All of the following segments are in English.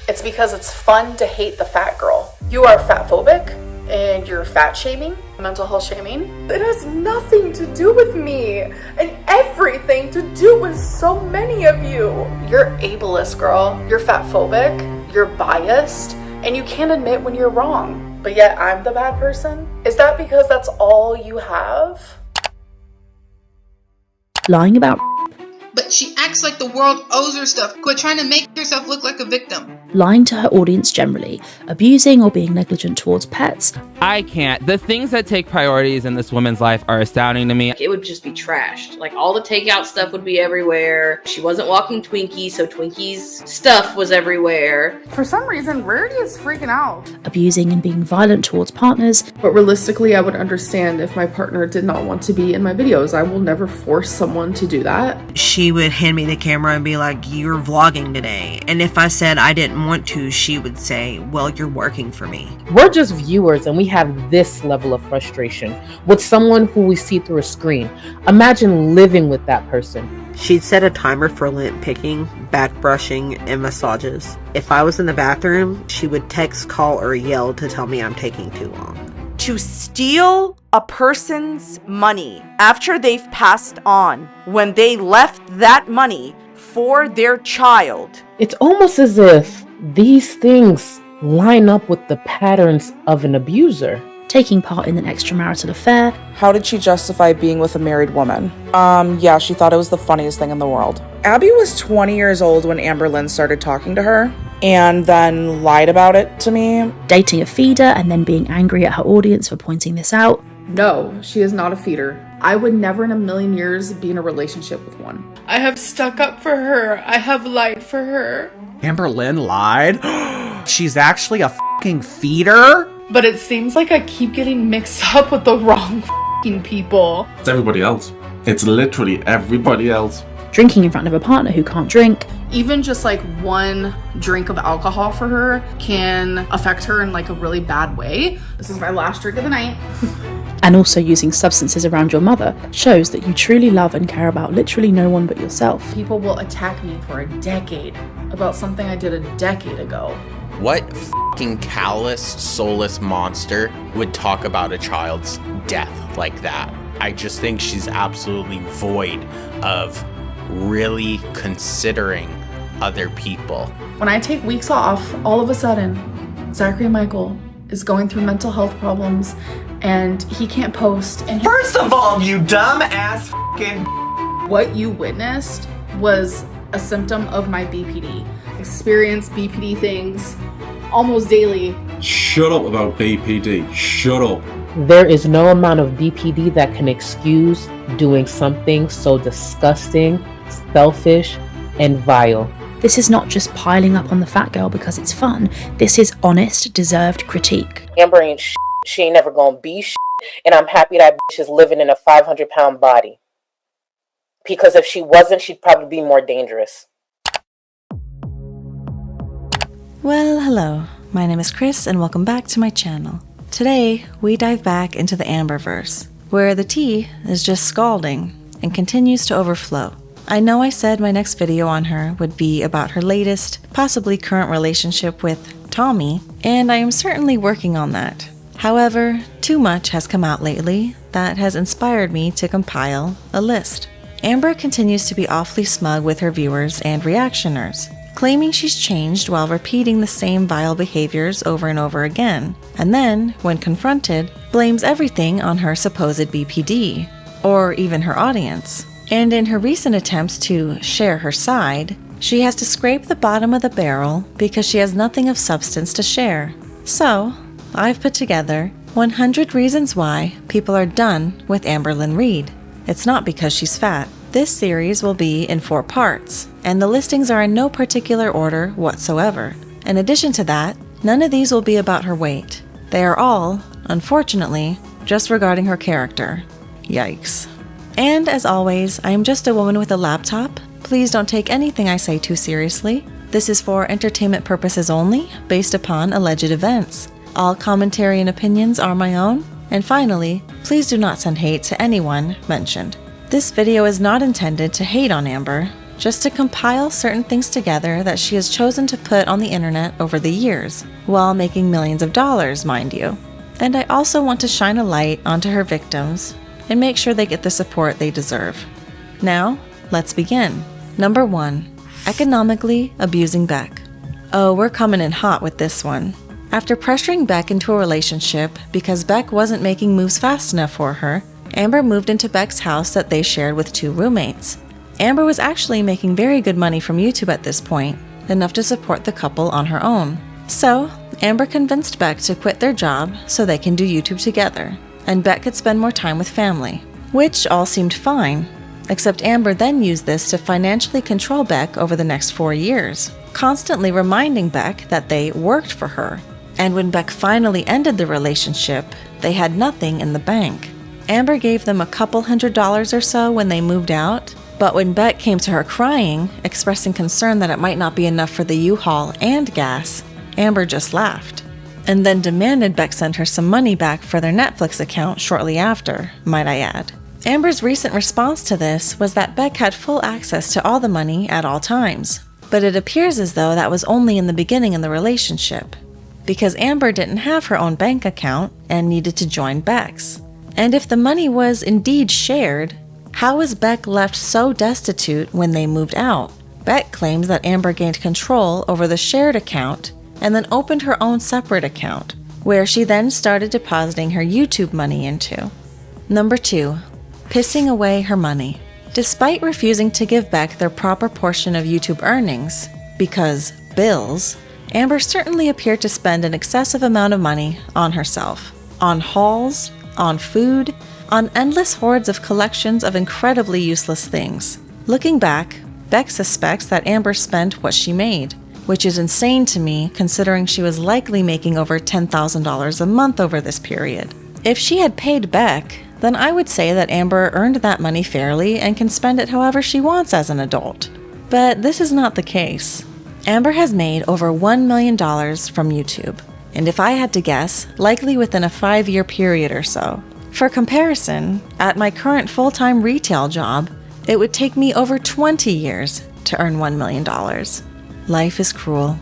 It's because it's fun to hate the fat girl. You are fat phobic and you're fat shaming, mental health shaming. It has nothing to do with me and everything to do with so many of you. You're ableist, girl. You're fat phobic, you're biased, and you can't admit when you're wrong. But yet I'm the bad person? Is that because that's all you have? Lying about But she acts like the world owes her stuff. Quit trying to make yourself look like a victim. lying to her audience generally, abusing or being negligent towards pets. I can't. The things that take priorities in this woman's life are astounding to me. It would just be trashed. Like, all the takeout stuff would be everywhere. She wasn't walking Twinkies, so Twinkies' stuff was everywhere. For some reason, Rarity is freaking out. Abusing and being violent towards partners. But realistically, I would understand if my partner did not want to be in my videos. I will never force someone to do that. She would hand me the camera and be like, "You're vlogging today." And if I said I didn't want to, she would say, "Well, you're working for me." We're just viewers and we have this level of frustration with someone who we see through a screen. Imagine living with that person. She'd set a timer for lint picking, back brushing, and massages. If I was in the bathroom, she would text, call, or yell to tell me I'm taking too long. To steal a person's money after they've passed on, when they left that money for their child. It's almost as if these things line up with the patterns of an abuser. Taking part in an extramarital affair. How did she justify being with a married woman? Yeah, she thought it was the funniest thing in the world. Abby was 20 years old when Amberlynn started talking to her, and then lied about it to me. Dating a feeder and then being angry at her audience for pointing this out. No, she is not a feeder. I would never in a million years be in a relationship with one. I have stuck up for her. I have lied for her. Amberlynn lied? She's actually a fucking feeder? But it seems like I keep getting mixed up with the wrong fucking people. It's everybody else. It's literally everybody else. Drinking in front of a partner who can't drink. Even just like one drink of alcohol for her can affect her in like a really bad way. This is my last drink of the night. And also using substances around your mother shows that you truly love and care about literally no one but yourself. People will attack me for a decade about something I did a decade ago. What fucking callous, soulless monster would talk about a child's death like that? I just think she's absolutely void of really considering other people. When I take weeks off, all of a sudden, Zachary Michael is going through mental health problems and he can't post. And First of all, you dumb ass fucking. What you witnessed was a symptom of my BPD. Experience BPD things almost daily. Shut up about BPD. Shut up. There is no amount of BPD that can excuse doing something so disgusting, selfish, and vile. This is not just piling up on the fat girl because it's fun. This is honest, deserved critique. Amber ain't shit. She ain't never gonna be shit. And I'm happy that bitch is living in a 500-pound body. Because if she wasn't, she'd probably be more dangerous. Well, hello. My name is Chris and welcome back to my channel. Today, we dive back into the Amberverse, where the tea is just scalding and continues to overflow. I know I said my next video on her would be about her latest, possibly current relationship with Tommy, and I am certainly working on that. However, too much has come out lately that has inspired me to compile a list. Amber continues to be awfully smug with her viewers and reactioners, claiming she's changed while repeating the same vile behaviors over and over again, and then, when confronted, blames everything on her supposed BPD, or even her audience. And in her recent attempts to share her side, she has to scrape the bottom of the barrel because she has nothing of substance to share. So, I've put together 100 reasons why people are done with Amberlynn Reid. It's not because she's fat. This series will be in 4 parts, and the listings are in no particular order whatsoever. In addition to that, none of these will be about her weight. They are all, unfortunately, just regarding her character. Yikes. And as always, I am just a woman with a laptop. Please don't take anything I say too seriously. This is for entertainment purposes only, based upon alleged events. All commentary and opinions are my own. And finally, please do not send hate to anyone mentioned. This video is not intended to hate on Amber. just to compile certain things together that she has chosen to put on the internet over the years, while making millions of dollars, mind you. And I also want to shine a light onto her victims and make sure they get the support they deserve. Now, let's begin. Number 1. Economically abusing Beck. Oh, we're coming in hot with this one. After pressuring Beck into a relationship because Beck wasn't making moves fast enough for her, Amber moved into Beck's house that they shared with 2 roommates. Amber was actually making very good money from YouTube at this point, enough to support the couple on her own. So, Amber convinced Beck to quit their job so they can do YouTube together, and Beck could spend more time with family, which all seemed fine, except Amber then used this to financially control Beck over the next 4 years, constantly reminding Beck that they worked for her. And when Beck finally ended the relationship, they had nothing in the bank. Amber gave them a couple $100s or so when they moved out, but when Beck came to her crying, expressing concern that it might not be enough for the U-Haul and gas, Amber just laughed, and then demanded Beck send her some money back for their Netflix account shortly after, might I add. Amber's recent response to this was that Beck had full access to all the money at all times, but it appears as though that was only in the beginning of the relationship, because Amber didn't have her own bank account and needed to join Beck's. And if the money was indeed shared, how was Beck left so destitute when they moved out? Beck claims that Amber gained control over the shared account and then opened her own separate account, where she then started depositing her YouTube money into. Number 2. Pissing away her money. Despite refusing to give Beck their proper portion of YouTube earnings, because bills, Amber certainly appeared to spend an excessive amount of money on herself, on hauls, on food, on endless hordes of collections of incredibly useless things. Looking back, Beck suspects that Amber spent what she made, which is insane to me considering she was likely making over $10,000 a month over this period. If she had paid Beck, then I would say that Amber earned that money fairly and can spend it however she wants as an adult. But this is not the case. Amber has made over $1 million from YouTube, and if I had to guess, likely within a 5-year period or so. For comparison, at my current full-time retail job, it would take me over 20 years to earn $1 million. Life is cruel.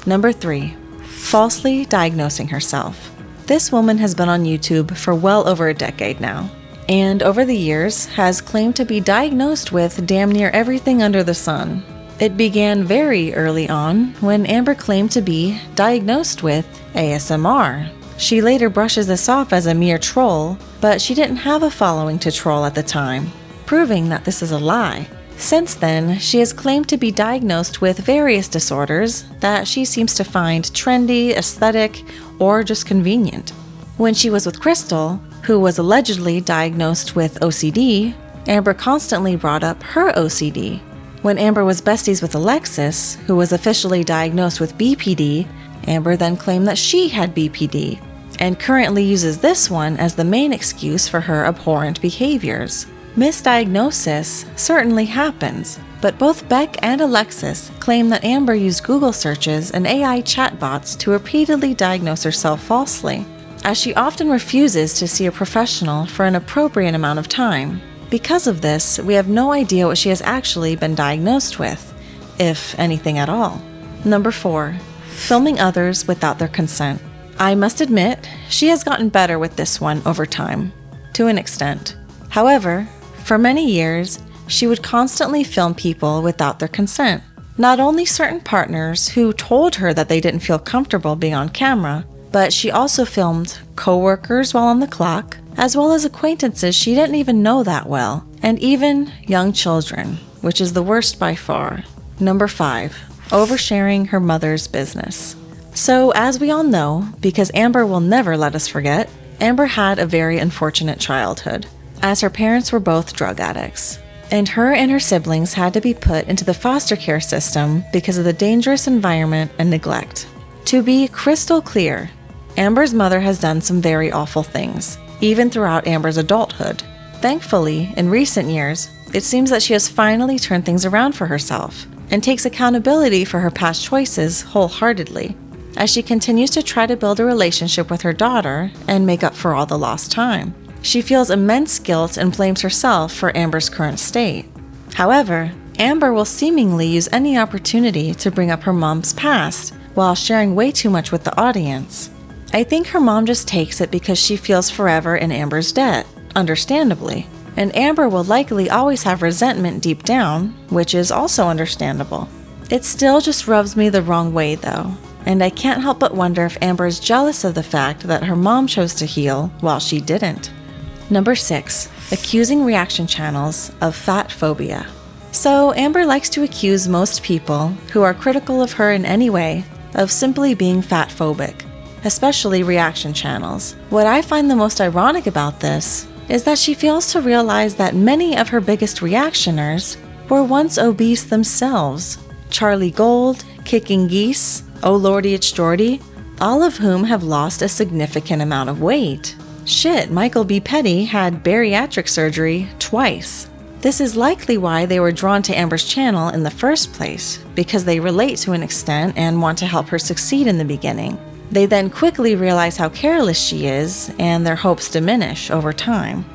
Number 3. Falsely diagnosing herself. This woman has been on YouTube for well over a decade now, and over the years has claimed to be diagnosed with damn near everything under the sun. It began very early on when Amber claimed to be diagnosed with ASMR. She later brushes this off as a mere troll, but she didn't have a following to troll at the time, proving that this is a lie. Since then, she has claimed to be diagnosed with various disorders that she seems to find trendy, aesthetic, or just convenient. When she was with Crystal, who was allegedly diagnosed with OCD, Amber constantly brought up her OCD. When Amber was besties with Alexis, who was officially diagnosed with BPD, Amber then claimed that she had BPD, and currently uses this one as the main excuse for her abhorrent behaviors. Misdiagnosis certainly happens, but both Beck and Alexis claim that Amber used Google searches and AI chatbots to repeatedly diagnose herself falsely, as she often refuses to see a professional for an appropriate amount of time. Because of this, we have no idea what she has actually been diagnosed with, if anything at all. Number 4. Filming others without their consent. I must admit, she has gotten better with this one over time, to an extent. However, for many years, she would constantly film people without their consent. Not only certain partners who told her that they didn't feel comfortable being on camera, but she also filmed co-workers while on the clock, as well as acquaintances she didn't even know that well, and even young children, which is the worst by far. Number 5. Oversharing her mother's business. So, as we all know, because Amber will never let us forget, Amber had a very unfortunate childhood, as her parents were both drug addicts, and her siblings had to be put into the foster care system because of the dangerous environment and neglect. To be crystal clear, Amber's mother has done some very awful things, even throughout Amber's adulthood. Thankfully, in recent years, it seems that she has finally turned things around for herself and takes accountability for her past choices wholeheartedly, as she continues to try to build a relationship with her daughter and make up for all the lost time. She feels immense guilt and blames herself for Amber's current state. However, Amber will seemingly use any opportunity to bring up her mom's past while sharing way too much with the audience. I think her mom just takes it because she feels forever in Amber's debt, understandably. And Amber will likely always have resentment deep down, which is also understandable. It still just rubs me the wrong way though, and I can't help but wonder if Amber is jealous of the fact that her mom chose to heal while she didn't. Number 6. Accusing reaction channels of fat phobia. So Amber likes to accuse most people who are critical of her in any way of simply being fat phobic, especially reaction channels. What I find the most ironic about this is that she fails to realize that many of her biggest reactioners were once obese themselves. Charlie Gold, Kicking Geese, Oh Lordy It's Jordy, all of whom have lost a significant amount of weight. Shit, Michael B. Petty had bariatric surgery twice. This is likely why they were drawn to Amber's channel in the first place, because they relate to an extent and want to help her succeed in the beginning. They then quickly realize how careless she is, and their hopes diminish over time.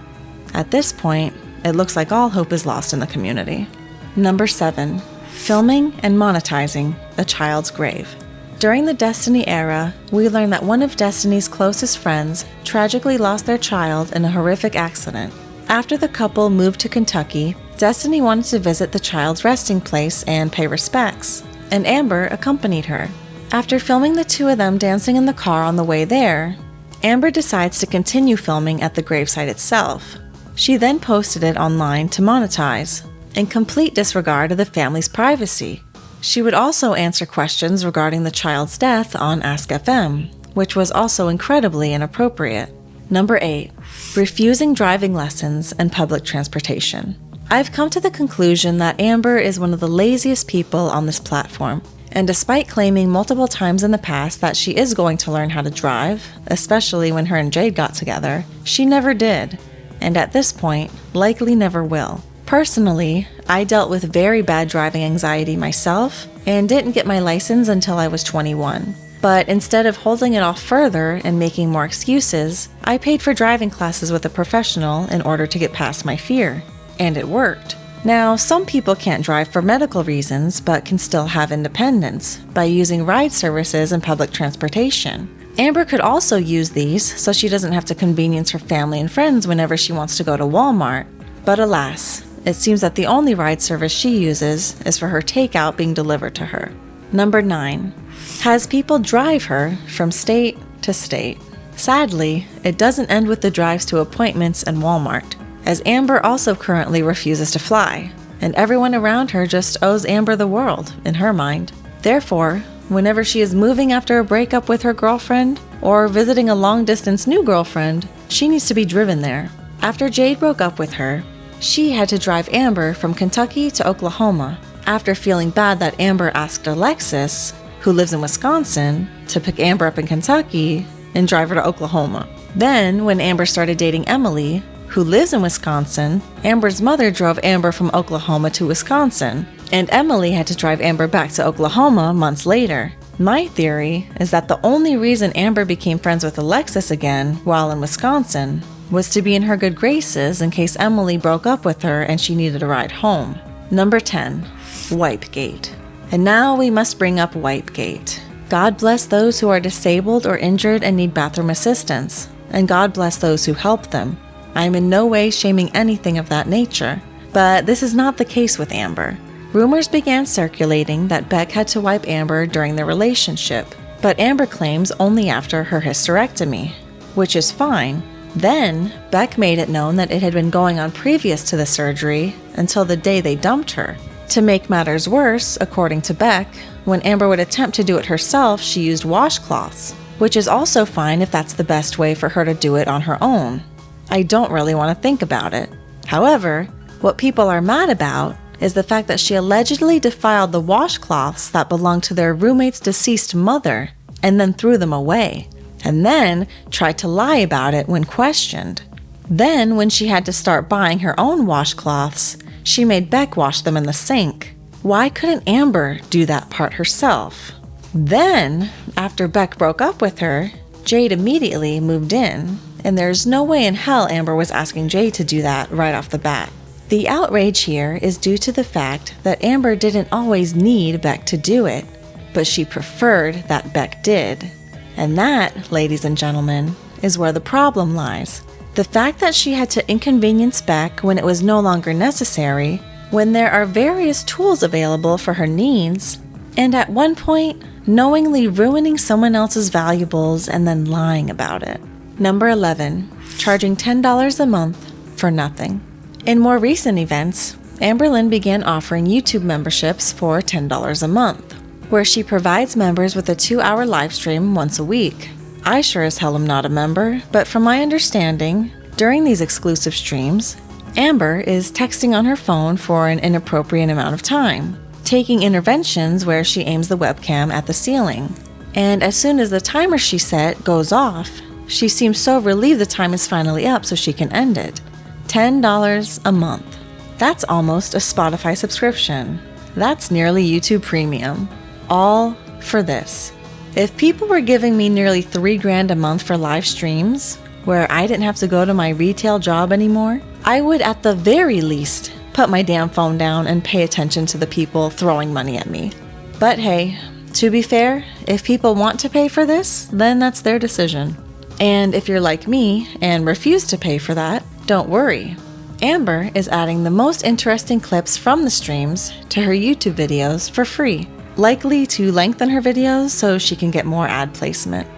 At this point, it looks like all hope is lost in the community. Number 7. Filming and monetizing a child's grave. During the Destiny era, we learn that one of Destiny's closest friends tragically lost their child in a horrific accident. After the couple moved to Kentucky, Destiny wanted to visit the child's resting place and pay respects, and Amber accompanied her. After filming the two of them dancing in the car on the way there, Amber decides to continue filming at the gravesite itself. She then posted it online to monetize, in complete disregard of the family's privacy. She would also answer questions regarding the child's death on Ask FM, which was also incredibly inappropriate. Number 8. Refusing driving lessons and public transportation. I've come to the conclusion that Amber is one of the laziest people on this platform. And despite claiming multiple times in the past that she is going to learn how to drive, especially when her and Jade got together, she never did, and at this point, likely never will. Personally, I dealt with very bad driving anxiety myself and didn't get my license until I was 21. But instead of holding it off further and making more excuses, I paid for driving classes with a professional in order to get past my fear. And it worked. Now, some people can't drive for medical reasons, but can still have independence by using ride services and public transportation. Amber could also use these so she doesn't have to convenience her family and friends whenever she wants to go to Walmart. But alas, it seems that the only ride service she uses is for her takeout being delivered to her. Number 9. Has people drive her from state to state. Sadly, it doesn't end with the drives to appointments and Walmart, as Amber also currently refuses to fly, and everyone around her just owes Amber the world, in her mind. Therefore, whenever she is moving after a breakup with her girlfriend, or visiting a long-distance new girlfriend, she needs to be driven there. After Jade broke up with her, she had to drive Amber from Kentucky to Oklahoma, after feeling bad that Amber asked Alexis, who lives in Wisconsin, to pick Amber up in Kentucky and drive her to Oklahoma. Then, when Amber started dating Emily, who lives in Wisconsin, Amber's mother drove Amber from Oklahoma to Wisconsin, and Emily had to drive Amber back to Oklahoma months later. My theory is that the only reason Amber became friends with Alexis again while in Wisconsin was to be in her good graces in case Emily broke up with her and she needed a ride home. Number 10. Wipegate. And now we must bring up Wipegate. God bless those who are disabled or injured and need bathroom assistance, and God bless those who help them. I am in no way shaming anything of that nature, but this is not the case with Amber. Rumors began circulating that Beck had to wipe Amber during their relationship, but Amber claims only after her hysterectomy, which is fine. Then, Beck made it known that it had been going on previous to the surgery until the day they dumped her. To make matters worse, according to Beck, when Amber would attempt to do it herself, she used washcloths, which is also fine if that's the best way for her to do it on her own. I don't really want to think about it. However, what people are mad about is the fact that she allegedly defiled the washcloths that belonged to their roommate's deceased mother and then threw them away, and then tried to lie about it when questioned. Then, when she had to start buying her own washcloths, she made Beck wash them in the sink. Why couldn't Amber do that part herself? Then, after Beck broke up with her, Jade immediately moved in, and there's no way in hell Amber was asking Jade to do that right off the bat. The outrage here is due to the fact that Amber didn't always need Beck to do it, but she preferred that Beck did. And that, ladies and gentlemen, is where the problem lies. The fact that she had to inconvenience Beck when it was no longer necessary, when there are various tools available for her needs, and at one point, knowingly ruining someone else's valuables and then lying about it. Number 11, charging $10 a month for nothing. In more recent events, Amberlynn began offering YouTube memberships for $10 a month, where she provides members with a 2-hour live stream once a week. I sure as hell am not a member, but from my understanding, during these exclusive streams, Amber is texting on her phone for an inappropriate amount of time, taking interventions where she aims the webcam at the ceiling. And as soon as the timer she set goes off, she seems so relieved the time is finally up so she can end it. $10 a month. That's almost a Spotify subscription. That's nearly YouTube Premium. All for this. If people were giving me nearly $3,000 a month for live streams, where I didn't have to go to my retail job anymore, I would at the very least put my damn phone down and pay attention to the people throwing money at me. But hey, to be fair, if people want to pay for this, then that's their decision. And if you're like me and refuse to pay for that, don't worry. Amber is adding the most interesting clips from the streams to her YouTube videos for free, likely to lengthen her videos so she can get more ad placement.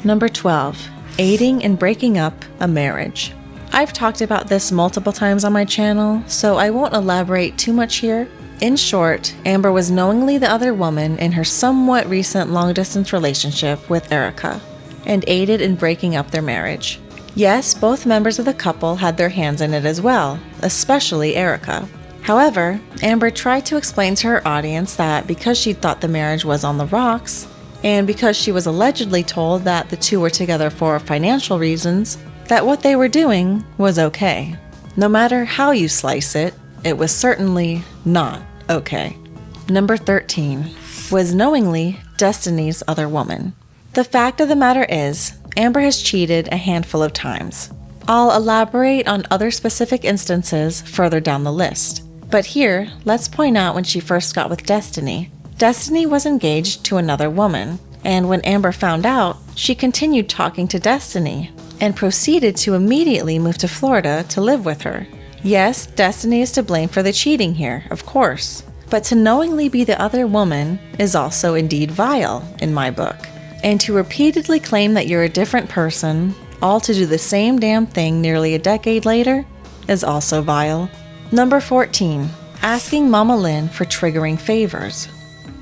Number 12, aiding in breaking up a marriage. I've talked about this multiple times on my channel, so I won't elaborate too much here. In short, Amber was knowingly the other woman in her somewhat recent long-distance relationship with Erica, and aided in breaking up their marriage. Yes, both members of the couple had their hands in it as well, especially Erica. However, Amber tried to explain to her audience that because she thought the marriage was on the rocks, and because she was allegedly told that the two were together for financial reasons, that what they were doing was okay. No matter how you slice it, it was certainly not okay. Number 13 was knowingly Destiny's other woman. The fact of the matter is, Amber has cheated a handful of times. I'll elaborate on other specific instances further down the list. But here, let's point out when she first got with Destiny. Destiny was engaged to another woman, and when Amber found out, she continued talking to Destiny and proceeded to immediately move to Florida to live with her. Yes, Destiny is to blame for the cheating here, of course, but to knowingly be the other woman is also indeed vile in my book. And to repeatedly claim that you're a different person, all to do the same damn thing nearly a decade later, is also vile. Number 14, asking Mama Lynn for triggering favors.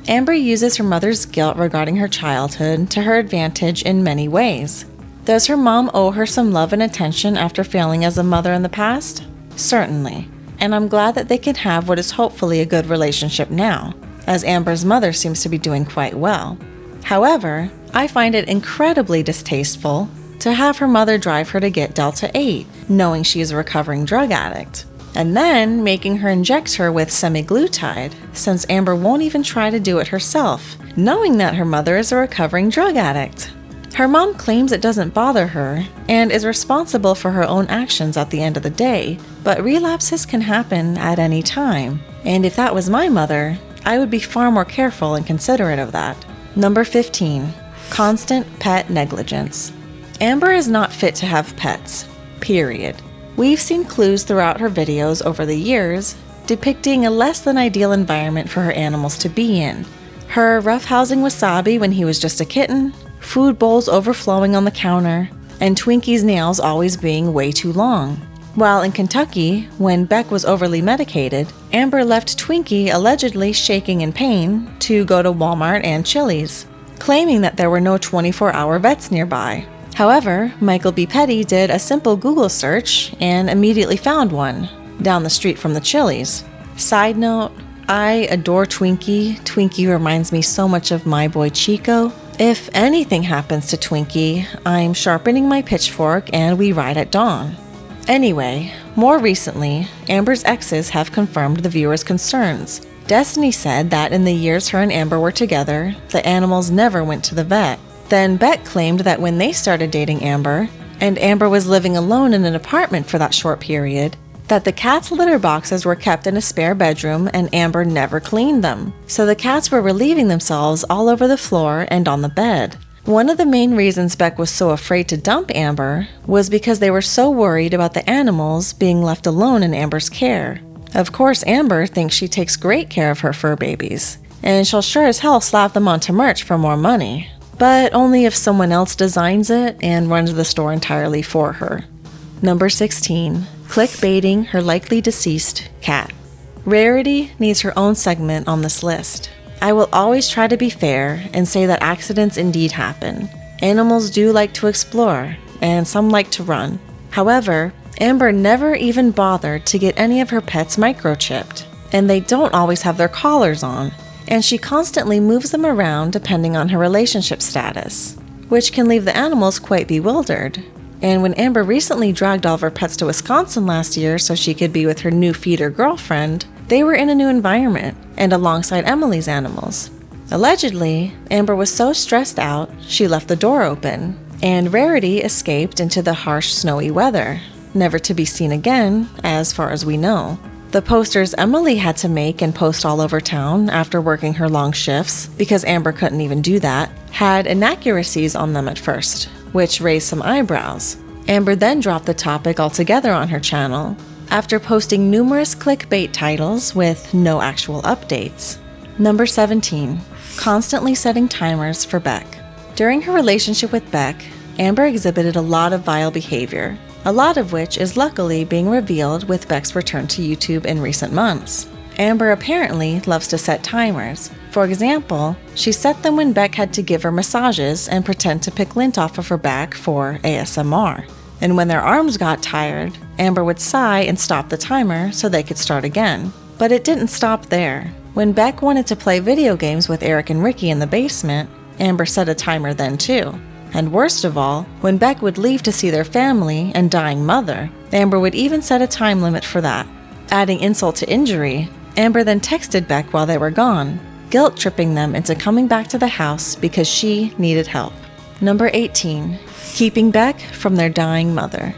Amber uses her mother's guilt regarding her childhood to her advantage in many ways. Does her mom owe her some love and attention after failing as a mother in the past? Certainly. And I'm glad that they can have what is hopefully a good relationship now, as Amber's mother seems to be doing quite well. However, I find it incredibly distasteful to have her mother drive her to get Delta 8, knowing she is a recovering drug addict, and then making her inject her with semaglutide, since Amber won't even try to do it herself, knowing that her mother is a recovering drug addict. Her mom claims it doesn't bother her and is responsible for her own actions at the end of the day, but relapses can happen at any time, and if that was my mother, I would be far more careful and considerate of that. Number 15, constant pet negligence. Amber is not fit to have pets, period. We've seen clues throughout her videos over the years depicting a less than ideal environment for her animals to be in. Her roughhousing Wasabi when he was just a kitten, food bowls overflowing on the counter, and Twinkie's nails always being way too long. While in Kentucky, when Beck was overly medicated, Amber left Twinkie allegedly shaking in pain to go to Walmart and Chili's, claiming that there were no 24-hour vets nearby. However, Michael B. Petty did a simple Google search and immediately found one, down the street from the Chili's. Side note, I adore Twinkie. Twinkie reminds me so much of my boy Chico. If anything happens to Twinkie, I'm sharpening my pitchfork and we ride at dawn. Anyway, more recently, Amber's exes have confirmed the viewers' concerns. Destiny said that in the years her and Amber were together, the animals never went to the vet. Then Beck claimed that when they started dating Amber, and Amber was living alone in an apartment for that short period, that the cat's litter boxes were kept in a spare bedroom and Amber never cleaned them, so the cats were relieving themselves all over the floor and on the bed. One of the main reasons Beck was so afraid to dump Amber was because they were so worried about the animals being left alone in Amber's care. Of course, Amber thinks she takes great care of her fur babies, and she'll sure as hell slap them onto merch for more money, but only if someone else designs it and runs the store entirely for her. Number 16. Clickbaiting her likely deceased cat. Rarity needs her own segment on this list. I will always try to be fair and say that accidents indeed happen. Animals do like to explore, and some like to run. However, Amber never even bothered to get any of her pets microchipped, and they don't always have their collars on, and she constantly moves them around depending on her relationship status, which can leave the animals quite bewildered. And when Amber recently dragged all of her pets to Wisconsin last year so she could be with her new feeder girlfriend, they were in a new environment and alongside Emily's animals. Allegedly, Amber was so stressed out, she left the door open, and Rarity escaped into the harsh snowy weather, never to be seen again, as far as we know. The posters Emily had to make and post all over town after working her long shifts, because Amber couldn't even do that, had inaccuracies on them at first, which raised some eyebrows. Amber then dropped the topic altogether on her channel, after posting numerous clickbait titles with no actual updates. Number 17. Constantly setting timers for Beck. During her relationship with Beck, Amber exhibited a lot of vile behavior, a lot of which is luckily being revealed with Beck's return to YouTube in recent months. Amber apparently loves to set timers. For example, she set them when Beck had to give her massages and pretend to pick lint off of her back for ASMR. And when their arms got tired, Amber would sigh and stop the timer so they could start again. But it didn't stop there. When Beck wanted to play video games with Eric and Ricky in the basement, Amber set a timer then too. And worst of all, when Beck would leave to see their family and dying mother, Amber would even set a time limit for that. Adding insult to injury, Amber then texted Beck while they were gone, guilt-tripping them into coming back to the house because she needed help. Number 18. Keeping Beck from their dying mother.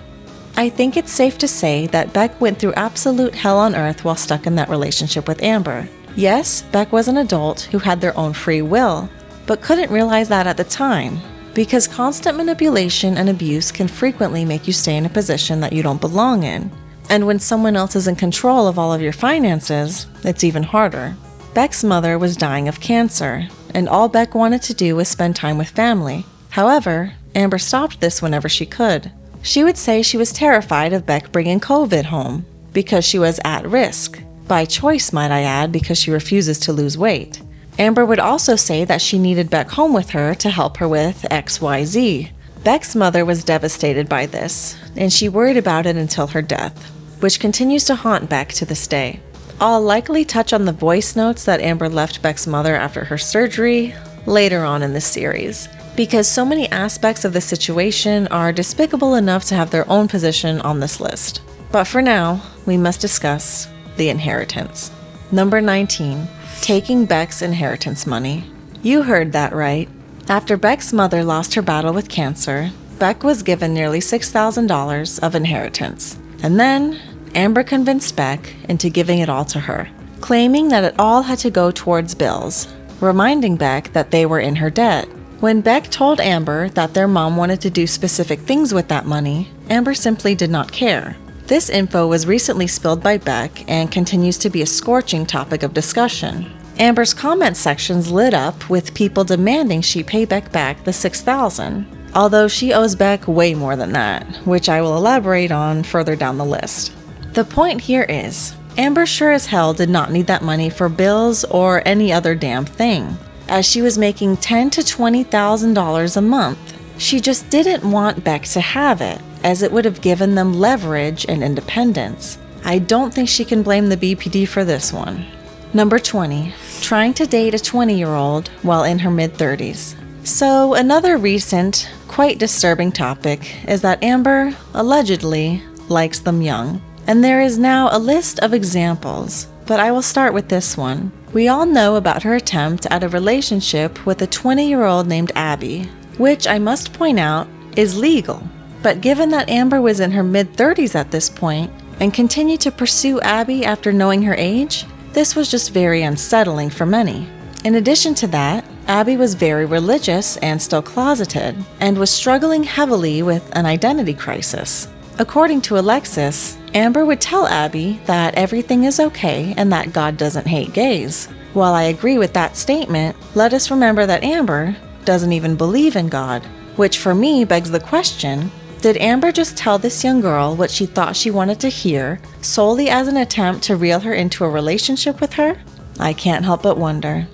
I think it's safe to say that Beck went through absolute hell on earth while stuck in that relationship with Amber. Yes, Beck was an adult who had their own free will, but couldn't realize that at the time, because constant manipulation and abuse can frequently make you stay in a position that you don't belong in. And when someone else is in control of all of your finances, it's even harder. Beck's mother was dying of cancer, and all Beck wanted to do was spend time with family. However, Amber stopped this whenever she could. She would say she was terrified of Beck bringing COVID home, because she was at risk. By choice, might I add, because she refuses to lose weight. Amber would also say that she needed Beck home with her to help her with XYZ. Beck's mother was devastated by this, and she worried about it until her death, which continues to haunt Beck to this day. I'll likely touch on the voice notes that Amber left Beck's mother after her surgery later on in this series, because so many aspects of the situation are despicable enough to have their own position on this list. But for now, we must discuss the inheritance. Number 19. Taking Beck's inheritance money. You heard that right. After Beck's mother lost her battle with cancer, Beck was given nearly $6,000 of inheritance. And then, Amber convinced Beck into giving it all to her, claiming that it all had to go towards bills, reminding Beck that they were in her debt. When Beck told Amber that their mom wanted to do specific things with that money, Amber simply did not care. This info was recently spilled by Beck and continues to be a scorching topic of discussion. Amber's comment sections lit up with people demanding she pay Beck back the $6,000, although she owes Beck way more than that, which I will elaborate on further down the list. The point here is, Amber sure as hell did not need that money for bills or any other damn thing, as she was making $10,000 to $20,000 a month. She just didn't want Beck to have it, as it would have given them leverage and independence. I don't think she can blame the BPD for this one. Number 20. Trying to date a 20-year-old while in her mid-30s. So another recent, quite disturbing topic is that Amber, allegedly, likes them young. And there is now a list of examples, but I will start with this one. We all know about her attempt at a relationship with a 20-year-old named Abby, which I must point out is legal. But given that Amber was in her mid-30s at this point, and continue to pursue Abby after knowing her age? This was just very unsettling for many. In addition to that, Abby was very religious and still closeted, and was struggling heavily with an identity crisis. According to Alexis, Amber would tell Abby that everything is okay and that God doesn't hate gays. While I agree with that statement, let us remember that Amber doesn't even believe in God, which for me begs the question, did Amber just tell this young girl what she thought she wanted to hear solely as an attempt to reel her into a relationship with her? I can't help but wonder.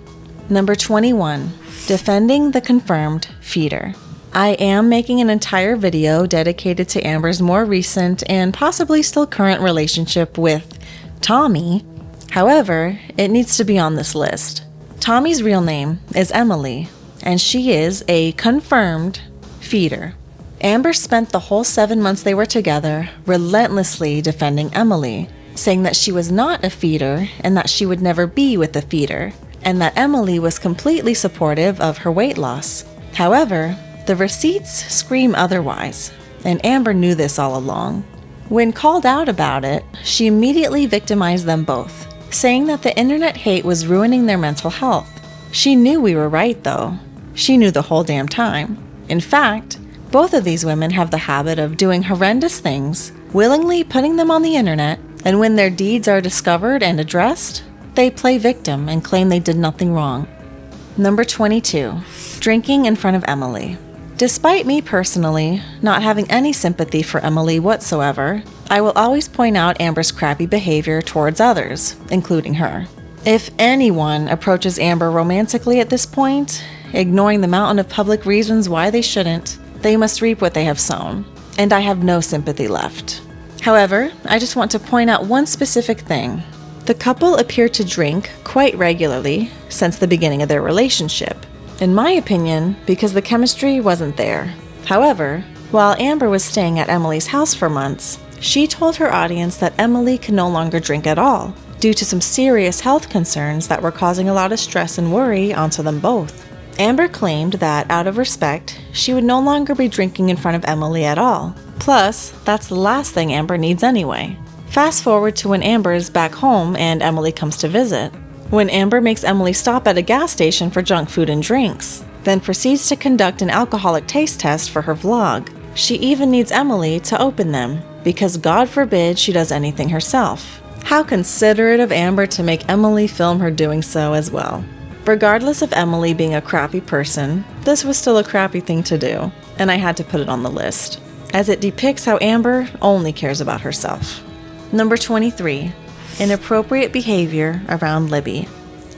Number 21. Defending the confirmed feeder. I am making an entire video dedicated to Amber's more recent and possibly still current relationship with Tommy. However, it needs to be on this list. Tommy's real name is Emily, and she is a confirmed feeder. Amber spent the whole 7 months they were together relentlessly defending Emily, saying that she was not a feeder and that she would never be with a feeder, and that Emily was completely supportive of her weight loss. However, the receipts scream otherwise, and Amber knew this all along. When called out about it, she immediately victimized them both, saying that the internet hate was ruining their mental health. She knew we were right, though. She knew the whole damn time. In fact, both of these women have the habit of doing horrendous things, willingly putting them on the internet, and when their deeds are discovered and addressed, they play victim and claim they did nothing wrong. Number 22. Drinking in front of Emily. Despite me personally not having any sympathy for Emily whatsoever, I will always point out Amber's crappy behavior towards others, including her. If anyone approaches Amber romantically at this point, ignoring the mountain of public reasons why they shouldn't, they must reap what they have sown, and I have no sympathy left. However, I just want to point out one specific thing. The couple appear to drink quite regularly since the beginning of their relationship. In my opinion, because the chemistry wasn't there. However, while Amber was staying at Emily's house for months, she told her audience that Emily could no longer drink at all, due to some serious health concerns that were causing a lot of stress and worry onto them both. Amber claimed that, out of respect, she would no longer be drinking in front of Emily at all. Plus, that's the last thing Amber needs anyway. Fast forward to when Amber is back home and Emily comes to visit. When Amber makes Emily stop at a gas station for junk food and drinks, then proceeds to conduct an alcoholic taste test for her vlog. She even needs Emily to open them, because God forbid she does anything herself. How considerate of Amber to make Emily film her doing so as well. Regardless of Emily being a crappy person, this was still a crappy thing to do, and I had to put it on the list, as it depicts how Amber only cares about herself. Number 23. Inappropriate behavior around Libby.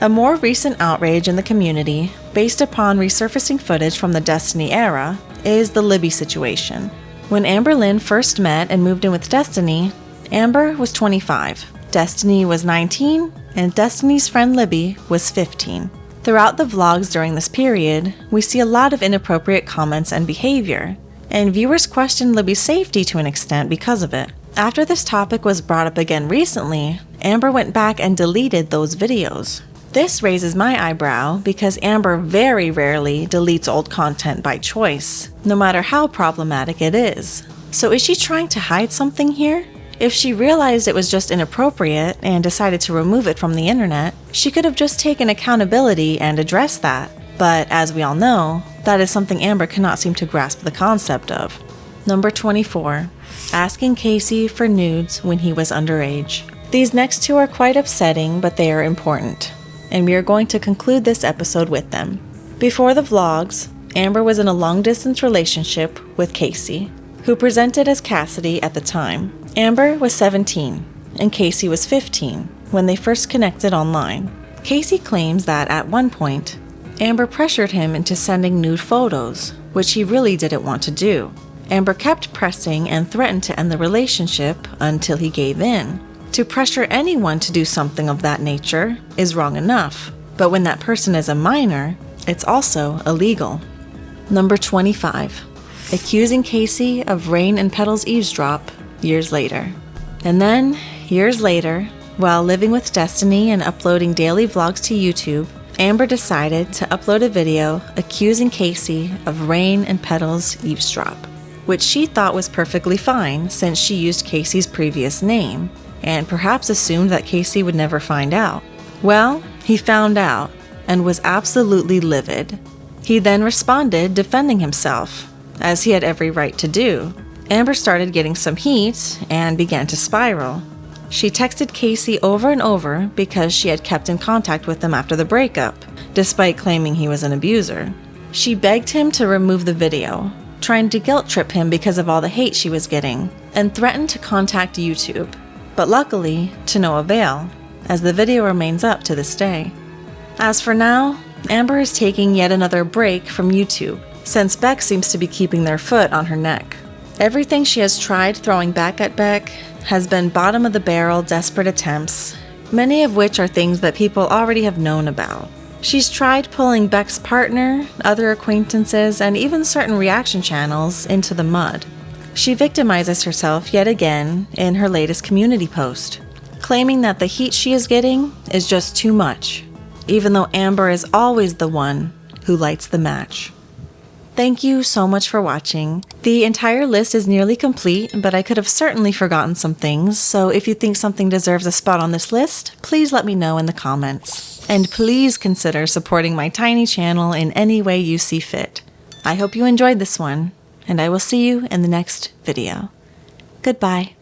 A more recent outrage in the community, based upon resurfacing footage from the Destiny era, is the Libby situation. When Amberlynn first met and moved in with Destiny, Amber was 25, Destiny was 19, and Destiny's friend Libby was 15. Throughout the vlogs during this period, we see a lot of inappropriate comments and behavior, and viewers question Libby's safety to an extent because of it. After this topic was brought up again recently, Amber went back and deleted those videos. This raises my eyebrow because Amber very rarely deletes old content by choice, no matter how problematic it is. So is she trying to hide something here? If she realized it was just inappropriate and decided to remove it from the internet, she could have just taken accountability and addressed that. But as we all know, that is something Amber cannot seem to grasp the concept of. Number 24. Asking Casey for nudes when he was underage. These next two are quite upsetting, but they are important, and we are going to conclude this episode with them. Before the vlogs, Amber was in a long-distance relationship with Casey, who presented as Cassidy at the time. Amber was 17, and Casey was 15 when they first connected online. Casey claims that at one point, Amber pressured him into sending nude photos, which he really didn't want to do. Amber kept pressing and threatened to end the relationship until he gave in. To pressure anyone to do something of that nature is wrong enough, but when that person is a minor, it's also illegal. Number 25. Accusing Casey of Rain and Petal's eavesdrop years later. And then, years later, while living with Destiny and uploading daily vlogs to YouTube, Amber decided to upload a video accusing Casey of Rain and Petal's eavesdrop. which she thought was perfectly fine since she used Casey's previous name, and perhaps assumed that Casey would never find out. Well, he found out, and was absolutely livid. He then responded, defending himself, as he had every right to do. Amber started getting some heat and began to spiral. She texted Casey over and over because she had kept in contact with him after the breakup, despite claiming he was an abuser. She begged him to remove the video, trying to guilt trip him because of all the hate she was getting, and threatened to contact YouTube. But luckily, to no avail, as the video remains up to this day. As for now, Amber is taking yet another break from YouTube, since Beck seems to be keeping their foot on her neck. Everything she has tried throwing back at Beck has been bottom-of-the-barrel desperate attempts, many of which are things that people already have known about. She's tried pulling Beck's partner, other acquaintances, and even certain reaction channels into the mud. She victimizes herself yet again in her latest community post, claiming that the heat she is getting is just too much, even though Amber is always the one who lights the match. Thank you so much for watching. The entire list is nearly complete, but I could have certainly forgotten some things, so if you think something deserves a spot on this list, please let me know in the comments. And please consider supporting my tiny channel in any way you see fit. I hope you enjoyed this one, and I will see you in the next video. Goodbye.